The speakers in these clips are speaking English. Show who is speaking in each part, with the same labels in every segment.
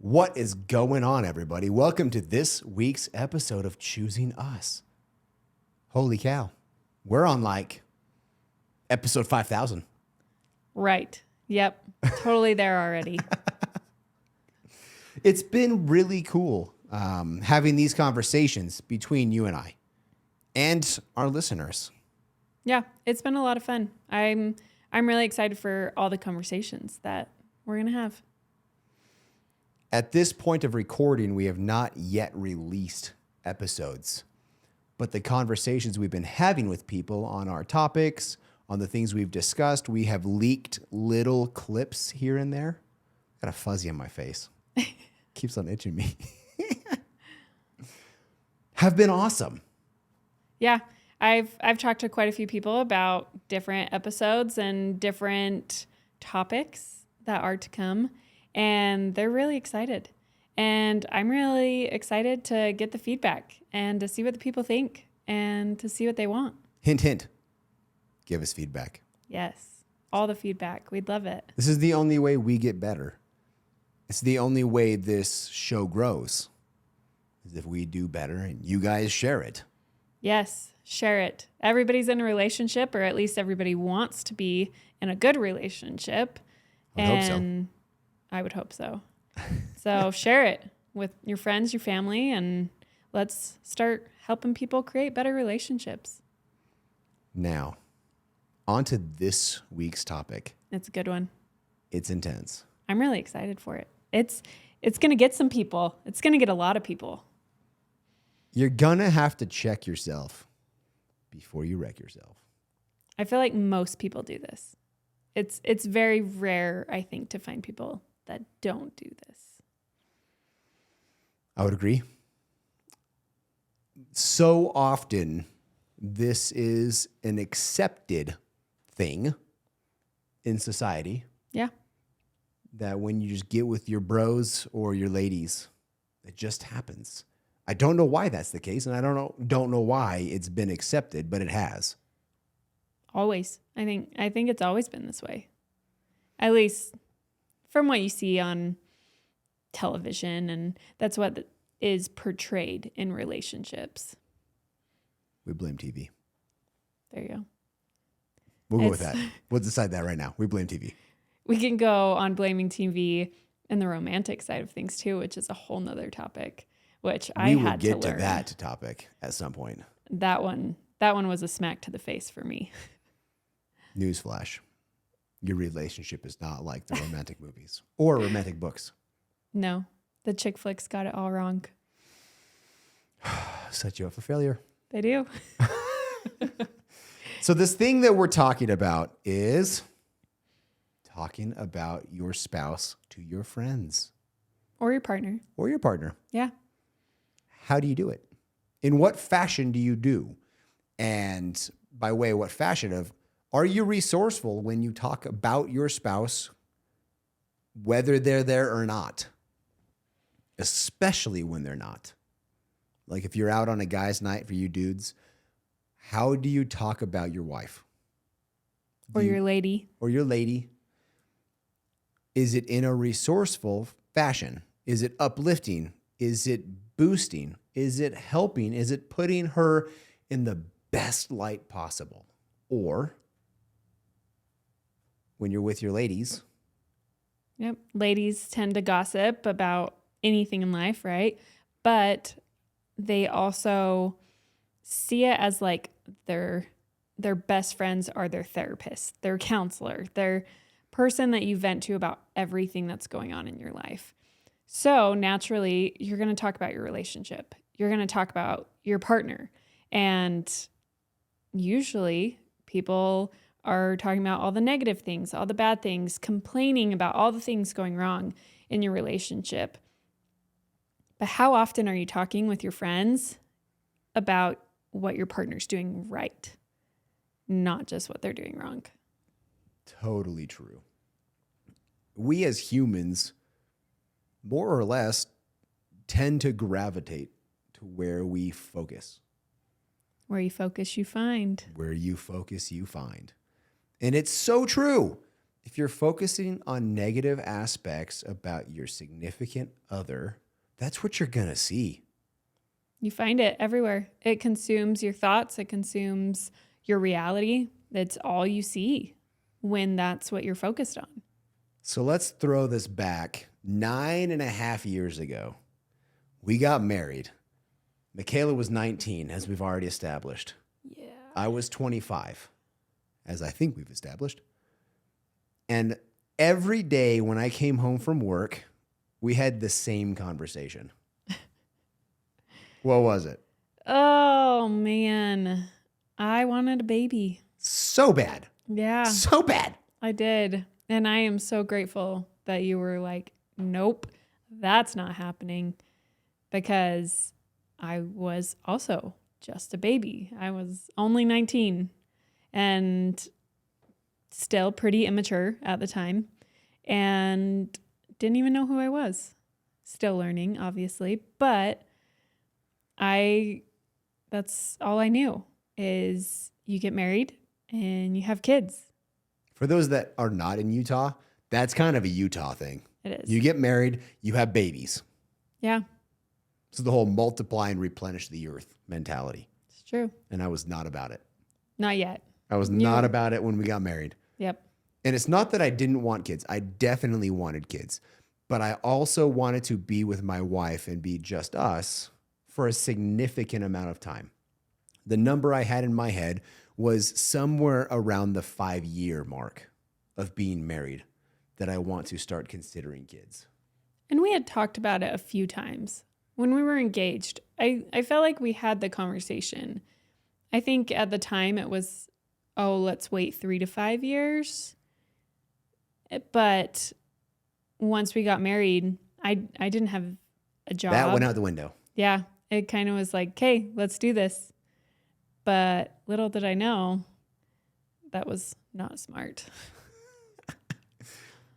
Speaker 1: What is going on, everybody? Welcome to this week's episode of Choosing Us. Holy cow. We're on episode 5,000.
Speaker 2: Right. Yep. Totally there already.
Speaker 1: It's been really cool having these conversations between you and I and our listeners.
Speaker 2: Yeah, it's been a lot of fun. I'm really excited for all the conversations that we're going to have.
Speaker 1: At this point of recording, we have not yet released episodes, but the conversations we've been having with people on our topics, on the things we've discussed, we have leaked little clips here and there. Got a fuzzy on my face. Keeps on itching me. Have been awesome.
Speaker 2: Yeah, I've talked to quite a few people about different episodes and different topics that are to come, and they're really excited. And I'm really excited to get the feedback and to see what the people think and to see what they want.
Speaker 1: Hint, hint. Give us feedback.
Speaker 2: Yes, all the feedback. We'd love it.
Speaker 1: This is the only way we get better. It's the only way this show grows, is if we do better and you guys share it.
Speaker 2: Yes, share it. Everybody's in a relationship, or at least everybody wants to be in a good relationship.
Speaker 1: I hope so.
Speaker 2: I would hope so. So share it with your friends, your family, and let's start helping people create better relationships.
Speaker 1: Now, on to this week's topic.
Speaker 2: It's a good one.
Speaker 1: It's intense.
Speaker 2: I'm really excited for it. It's going to get some people. It's going to get a lot of people.
Speaker 1: You're going to have to check yourself before you wreck yourself.
Speaker 2: I feel like most people do this. It's very rare, I think, to find people that don't do this.
Speaker 1: I would agree. So often, this is an accepted thing in society.
Speaker 2: Yeah.
Speaker 1: That when you just get with your bros or your ladies, it just happens. I don't know why that's the case, and I don't know why it's been accepted, but it has.
Speaker 2: Always. I think it's always been this way. At least from what you see on television, and that's what is portrayed in relationships.
Speaker 1: We blame TV.
Speaker 2: There you go.
Speaker 1: We'll go with that. We'll decide that right now. We blame TV.
Speaker 2: We can go on blaming TV and the romantic side of things too, which is a whole nother topic, which I had to learn.
Speaker 1: We will get to that topic at some point.
Speaker 2: That one was a smack to the face for me.
Speaker 1: Newsflash. Your relationship is not like the romantic movies or romantic books.
Speaker 2: No, the chick flicks got it all wrong.
Speaker 1: Set you up for failure.
Speaker 2: They do.
Speaker 1: So this thing that we're talking about is talking about your spouse to your friends.
Speaker 2: Or your partner.
Speaker 1: Or your partner.
Speaker 2: Yeah.
Speaker 1: How do you do it? In what fashion do you do? And by way of what fashion of, are you resourceful when you talk about your spouse, whether they're there or not? Especially when they're not. Like if you're out on a guy's night for you dudes, how do you talk about your wife?
Speaker 2: Or your lady.
Speaker 1: Or your lady. Is it in a resourceful fashion? Is it uplifting? Is it boosting? Is it helping? Is it putting her in the best light possible? Or when you're with your ladies.
Speaker 2: Yep. Ladies tend to gossip about anything in life, right? But they also see it as like their best friends are their therapist, their counselor, their person that you vent to about everything that's going on in your life. So naturally, you're going to talk about your relationship. You're going to talk about your partner. And usually people are talking about all the negative things, all the bad things, complaining about all the things going wrong in your relationship. But how often are you talking with your friends about what your partner's doing right, not just what they're doing wrong?
Speaker 1: Totally true. We as humans, more or less, tend to gravitate to where we focus.
Speaker 2: Where you focus, you find.
Speaker 1: Where you focus, you find. And it's so true. If you're focusing on negative aspects about your significant other, that's what you're going to see.
Speaker 2: You find it everywhere. It consumes your thoughts. It consumes your reality. It's all you see when that's what you're focused on.
Speaker 1: So let's throw this back 9.5 years ago. We got married. Michaela was 19, as we've already established.
Speaker 2: Yeah.
Speaker 1: I was 25, as I think we've established. And every day when I came home from work, we had the same conversation. What was it?
Speaker 2: Oh, man. I wanted a baby.
Speaker 1: So bad.
Speaker 2: Yeah,
Speaker 1: So bad.
Speaker 2: I did. And I am so grateful that you were like, nope, that's not happening. Because I was also just a baby. I was only 19 and still pretty immature at the time and didn't even know who I was. Still learning, obviously, but that's all I knew is you get married and you have kids.
Speaker 1: For those that are not in Utah, that's kind of a Utah thing.
Speaker 2: It is.
Speaker 1: You get married, you have babies.
Speaker 2: Yeah,
Speaker 1: So the whole multiply and replenish the earth mentality.
Speaker 2: it's true.
Speaker 1: And I was not about it.
Speaker 2: Not yet.
Speaker 1: I was not about it when we got married.
Speaker 2: Yep.
Speaker 1: And it's not that I didn't want kids. I definitely wanted kids. But I also wanted to be with my wife and be just us for a significant amount of time. The number I had in my head was somewhere around the 5-year mark of being married that I want to start considering kids.
Speaker 2: And we had talked about it a few times. When we were engaged, I felt like we had the conversation. I think at the time it was, oh, let's wait 3 to 5 years. But once we got married, I didn't have a job.
Speaker 1: That went out the window.
Speaker 2: Yeah. It kind of was like, okay, let's do this. But little did I know that was not smart.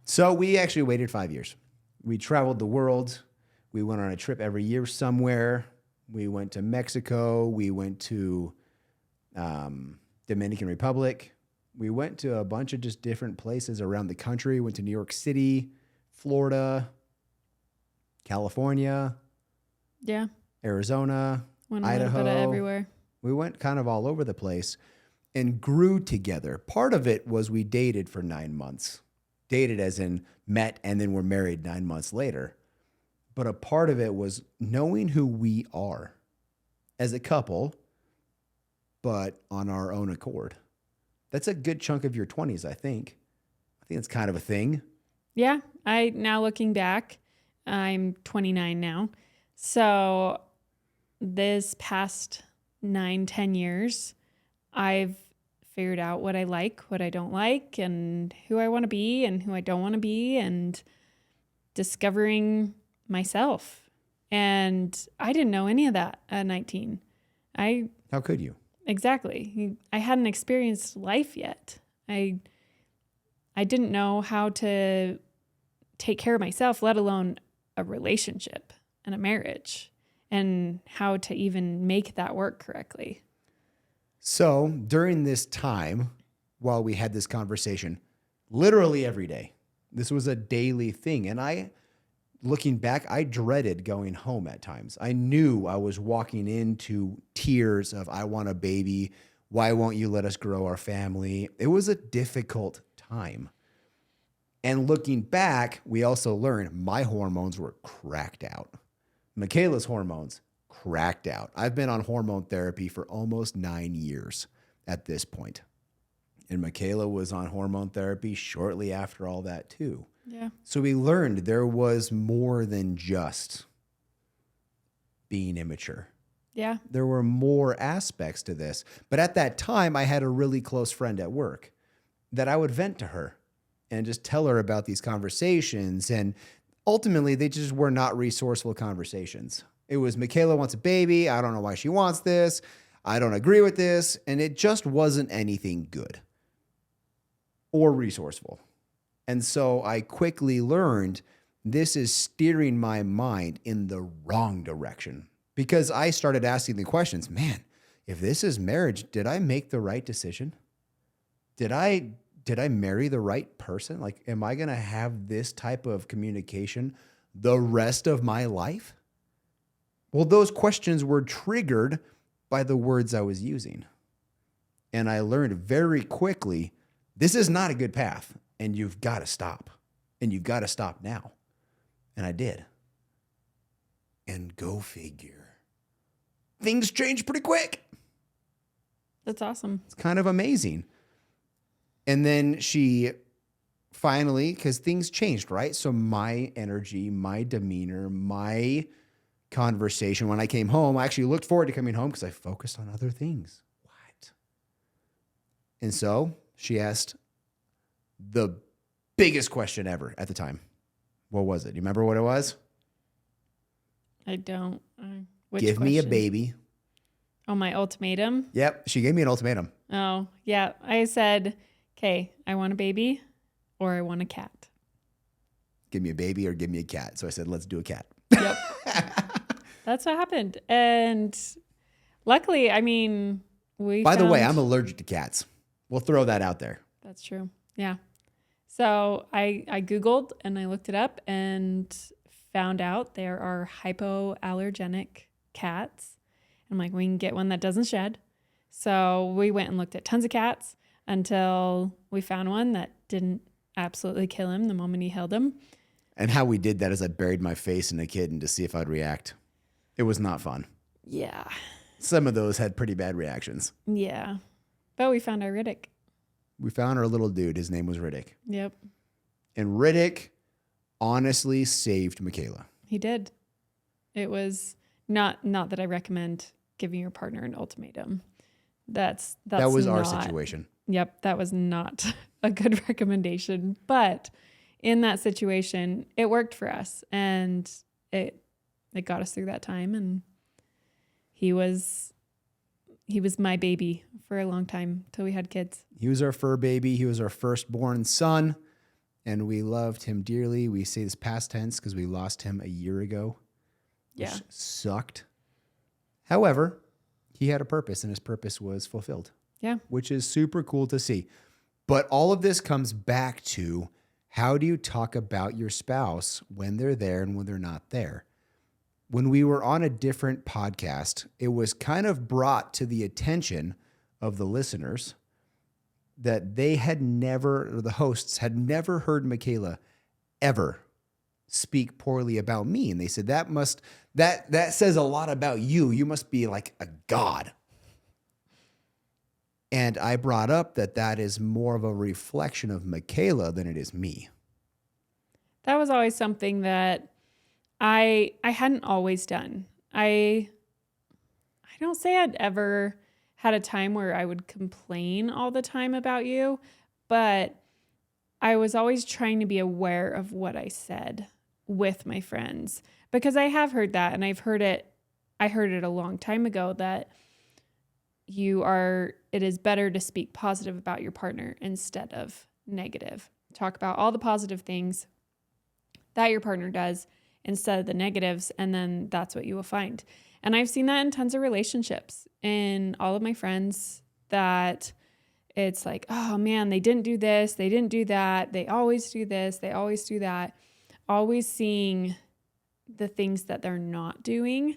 Speaker 1: So we actually waited 5 years. We traveled the world. We went on a trip every year somewhere. We went to Mexico. We went to Dominican Republic. We went to a bunch of just different places around the country. Went to New York City, Florida, California,
Speaker 2: Yeah.
Speaker 1: Arizona,
Speaker 2: Went a
Speaker 1: Idaho.
Speaker 2: little bit of everywhere.
Speaker 1: We went kind of all over the place and grew together. Part of it was we dated for 9 months. Dated as in met and then were married 9 months later. But a part of it was knowing who we are as a couple, but on our own accord. That's a good chunk of your 20s, I think. I think it's kind of a thing.
Speaker 2: Yeah. Now looking back, I'm 29 now. So this past 9-10 years, I've figured out what I like, what I don't like, and who I want to be and who I don't want to be, and discovering myself. And I didn't know any of that at 19.
Speaker 1: How could you?
Speaker 2: Exactly. I hadn't experienced life yet. I didn't know how to take care of myself, let alone a relationship and a marriage, and how to even make that work correctly.
Speaker 1: So during this time, while we had this conversation, literally every day, this was a daily thing. And looking back, I dreaded going home at times. I knew I was walking into tears of, I want a baby. Why won't you let us grow our family? It was a difficult time. And looking back, we also learned my hormones were cracked out. Michaela's hormones cracked out. I've been on hormone therapy for almost 9 years at this point. And Michaela was on hormone therapy shortly after all that too.
Speaker 2: Yeah.
Speaker 1: So we learned there was more than just being immature.
Speaker 2: Yeah.
Speaker 1: There were more aspects to this. But at that time, I had a really close friend at work that I would vent to her and just tell her about these conversations. And ultimately, they just were not resourceful conversations. It was, Michaela wants a baby. I don't know why she wants this. I don't agree with this. And it just wasn't anything good or resourceful. And so I quickly learned this is steering my mind in the wrong direction, because I started asking the questions, man, if this is marriage, did I make the right decision? Did I did I marry the right person? Like, am I going to have this type of communication the rest of my life? Well, those questions were triggered by the words I was using. And I learned very quickly, this is not a good path, and you've got to stop. And you've got to stop now. And I did. And go figure. Things changed pretty quick.
Speaker 2: That's awesome.
Speaker 1: It's kind of amazing. And then she finally, because things changed, right? So my energy, my demeanor, my conversation, when I came home, I actually looked forward to coming home because I focused on other things. What? And so she asked the biggest question ever at the time. What was it? Do you remember what it was?
Speaker 2: I don't. Which
Speaker 1: Give me a
Speaker 2: question?
Speaker 1: baby.
Speaker 2: Oh, my ultimatum?
Speaker 1: Yep. She gave me an ultimatum.
Speaker 2: Oh, yeah. I said, okay, I want a baby or I want a cat.
Speaker 1: Give me a baby or give me a cat. So I said, let's do a cat.
Speaker 2: Yep. That's what happened. And luckily, I mean,
Speaker 1: By the way, I'm allergic to cats. We'll throw that out there.
Speaker 2: That's true. Yeah. So I Googled and I looked it up and found out there are hypoallergenic cats. I'm like, we can get one that doesn't shed. So we went and looked at tons of cats until we found one that didn't absolutely kill him the moment he held him.
Speaker 1: And how we did that is I buried my face in a kitten to see if I'd react. It was not fun.
Speaker 2: Yeah.
Speaker 1: Some of those had pretty bad reactions.
Speaker 2: Yeah. But we found our Riddick.
Speaker 1: We found our little dude. His name was Riddick.
Speaker 2: Yep.
Speaker 1: And Riddick honestly saved Michaela.
Speaker 2: He did. It was not that I recommend giving your partner an ultimatum. That was
Speaker 1: our situation.
Speaker 2: Yep, that was not a good recommendation. But in that situation, it worked for us, and it got us through that time. And he was my baby for a long time till we had kids.
Speaker 1: He was our fur baby. He was our firstborn son, and we loved him dearly. We say this past tense because we lost him a year ago.
Speaker 2: Yeah,
Speaker 1: which sucked. However, he had a purpose, and his purpose was fulfilled.
Speaker 2: Yeah.
Speaker 1: Which is super cool to see. But all of this comes back to, how do you talk about your spouse when they're there and when they're not there? When we were on a different podcast, it was kind of brought to the attention of the listeners that they had never, or the hosts had never heard Michaela ever speak poorly about me. And they said, that says a lot about you. You must be like a god. And I brought up that is more of a reflection of Michaela than it is me.
Speaker 2: that was always something that I hadn't always done. I don't say I'd ever had a time where I would complain all the time about you, but I was always trying to be aware of what I said with my friends, because I have heard that, and I heard it a long time ago, that it is better to speak positive about your partner instead of negative. Talk about all the positive things that your partner does instead of the negatives, and then that's what you will find. And I've seen that in tons of relationships, in all of my friends, that it's like, oh man, they didn't do this, they didn't do that, they always do this, they always do that. Always seeing the things that they're not doing.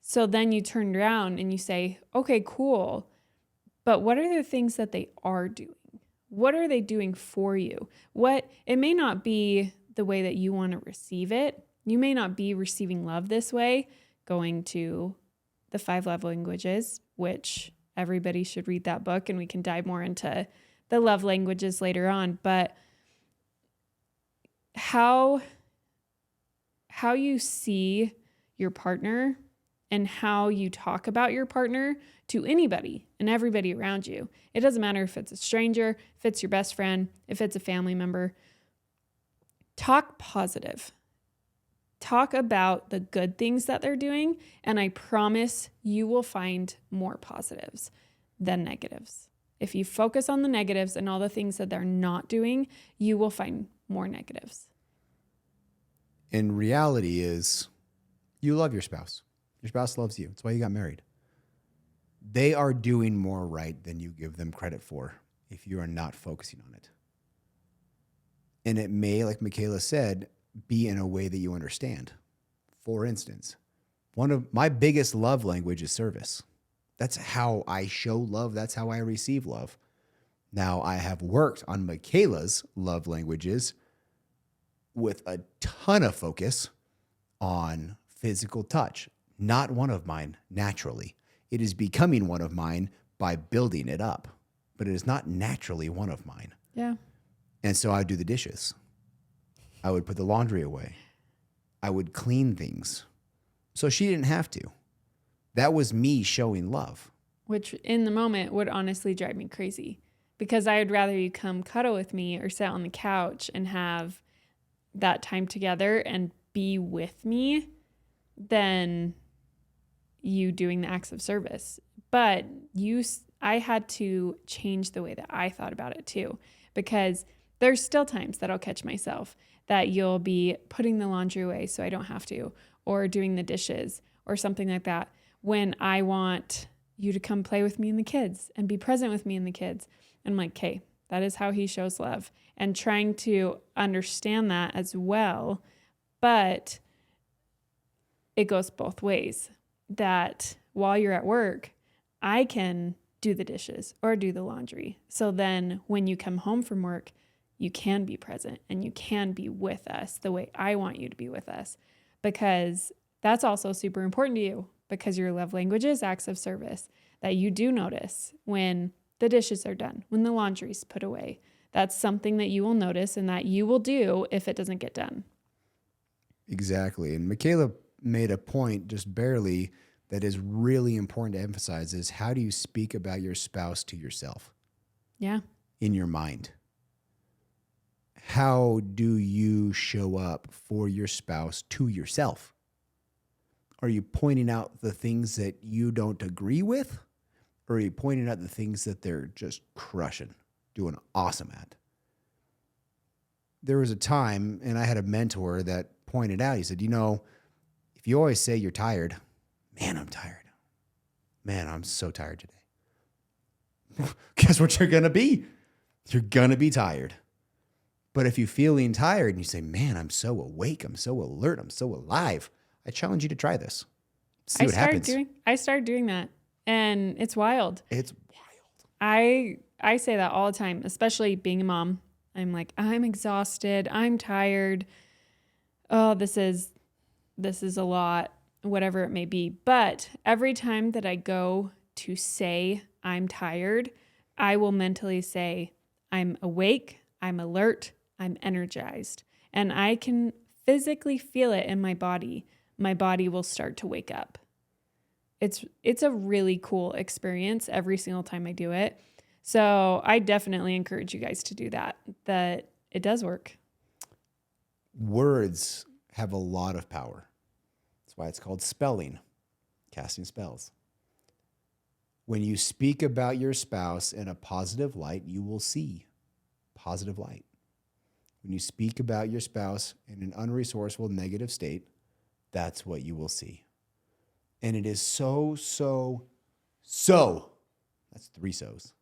Speaker 2: So then you turn around and you say, okay, cool, but what are the things that they are doing? What are they doing for you? It may not be the way that you want to receive it. You may not be receiving love this way, going to the 5 love languages, which everybody should read that book, and we can dive more into the love languages later on. But how you see your partner and how you talk about your partner to anybody and everybody around you. It doesn't matter if it's a stranger, if it's your best friend, if it's a family member. Talk positive. Talk about the good things that they're doing, and I promise you will find more positives than negatives. If you focus on the negatives and all the things that they're not doing, you will find more negatives.
Speaker 1: And reality is, you love your spouse. Your spouse loves you. That's why you got married. They are doing more right than you give them credit for if you are not focusing on it. And it may, like Michaela said, be in a way that you understand. For instance, one of my biggest love language is service. That's how I show love. That's how I receive love. Now, I have worked on Michaela's love languages with a ton of focus on physical touch. Not one of mine naturally. It is becoming one of mine by building it up, but it is not naturally one of mine.
Speaker 2: Yeah.
Speaker 1: And so I would do the dishes. I would put the laundry away. I would clean things. So she didn't have to. That was me showing love.
Speaker 2: Which in the moment would honestly drive me crazy, because I would rather you come cuddle with me or sit on the couch and have that time together and be with me than you doing the acts of service. But I had to change the way that I thought about it too, because there's still times that I'll catch myself that you'll be putting the laundry away so I don't have to, or doing the dishes or something like that, when I want you to come play with me and the kids and be present with me and the kids. And I'm like, okay, that is how he shows love, and trying to understand that as well. But it goes both ways, that while you're at work, I can do the dishes or do the laundry. So then when you come home from work, you can be present and you can be with us the way I want you to be with us, because that's also super important to you, because your love language is acts of service, that you do notice when the dishes are done, when the laundry's put away. That's something that you will notice and that you will do if it doesn't get done.
Speaker 1: Exactly. And Michaela made a point just barely that is really important to emphasize is, how do you speak about your spouse to yourself?
Speaker 2: Yeah.
Speaker 1: In your mind. How do you show up for your spouse to yourself? Are you pointing out the things that you don't agree with? Or are you pointing out the things that they're just crushing, doing awesome at? There was a time, and I had a mentor that pointed out, he said, if you always say you're tired, man, I'm tired. Man, I'm so tired today. Guess what you're going to be? You're going to be tired. But if you're feeling tired and you say, man, I'm so awake, I'm so alert, I'm so alive, I challenge you to try this. See what happens.
Speaker 2: I started doing that, and it's wild.
Speaker 1: It's wild.
Speaker 2: I say that all the time, especially being a mom. I'm like, I'm exhausted. I'm tired. Oh, this is a lot, whatever it may be. But every time that I go to say I'm tired, I will mentally say I'm awake, I'm alert, I'm energized. And I can physically feel it in my body. My body will start to wake up. It's a really cool experience every single time I do it. So I definitely encourage you guys to do that it does work.
Speaker 1: Words have a lot of power. That's why it's called spelling, casting spells. When you speak about your spouse in a positive light, you will see positive light. When you speak about your spouse in an unresourceful, negative state, that's what you will see. And it is so, that's 3 so's,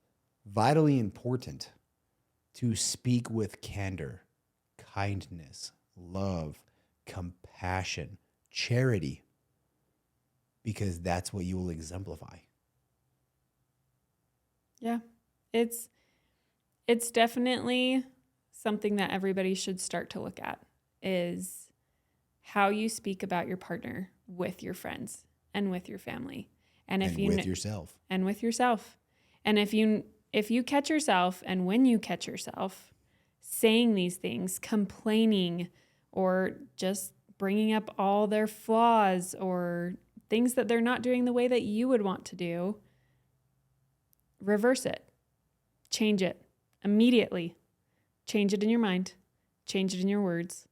Speaker 1: vitally important to speak with candor, kindness, love, compassion, charity, because that's what you will exemplify.
Speaker 2: Yeah, it's definitely something that everybody should start to look at, is how you speak about your partner with your friends and with your family, and with
Speaker 1: yourself.
Speaker 2: And with yourself. And if you catch yourself, and when you catch yourself saying these things, complaining, or just bringing up all their flaws or things that they're not doing the way that you would want to do, reverse it. Change it immediately. Change it in your mind. Change it in your words.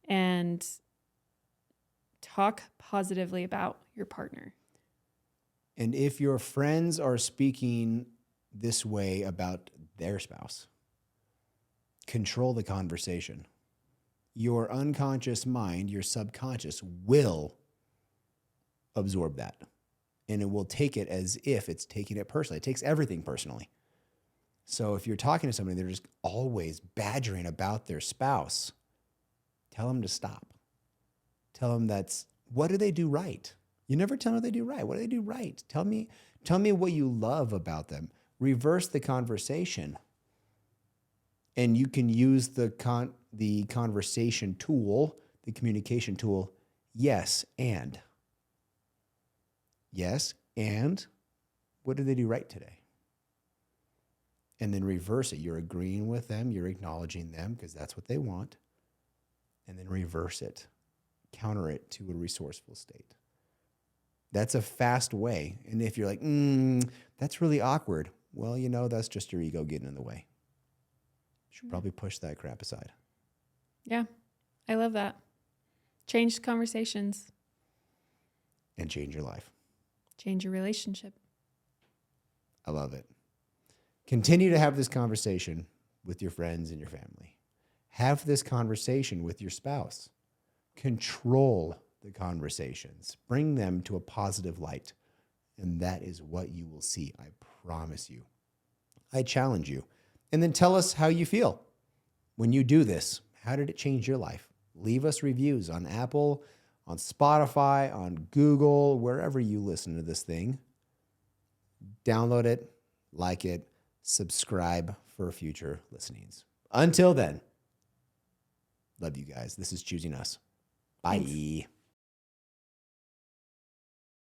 Speaker 2: And talk positively about your partner.
Speaker 1: And if your friends are speaking this way about their spouse, control the conversation. Your unconscious mind, your subconscious, will absorb that. And it will take it as if it's taking it personally. It takes everything personally. So if you're talking to somebody, they're just always badgering about their spouse, tell them to stop. Tell them what do they do right? You never tell them what they do right. What do they do right? Tell me what you love about them. Reverse the conversation. And you can use the conversation tool, the communication tool. Yes, and what did they do right today? And then reverse it. You're agreeing with them. You're acknowledging them because that's what they want. And then reverse it. Counter it to a resourceful state. That's a fast way. And if you're like, that's really awkward. Well, that's just your ego getting in the way. You should probably push that crap aside.
Speaker 2: Yeah, I love that. Change conversations.
Speaker 1: And change your life.
Speaker 2: Change your relationship.
Speaker 1: I love it. Continue to have this conversation with your friends and your family. Have this conversation with your spouse. Control the conversations. Bring them to a positive light. And that is what you will see. I promise you. I challenge you. And then tell us how you feel when you do this. How did it change your life? Leave us reviews on Apple, on Spotify, on Google, wherever you listen to this thing. Download it, like it, subscribe for future listenings. Until then, love you guys. This is Choosing Us. Bye.
Speaker 2: Thanks.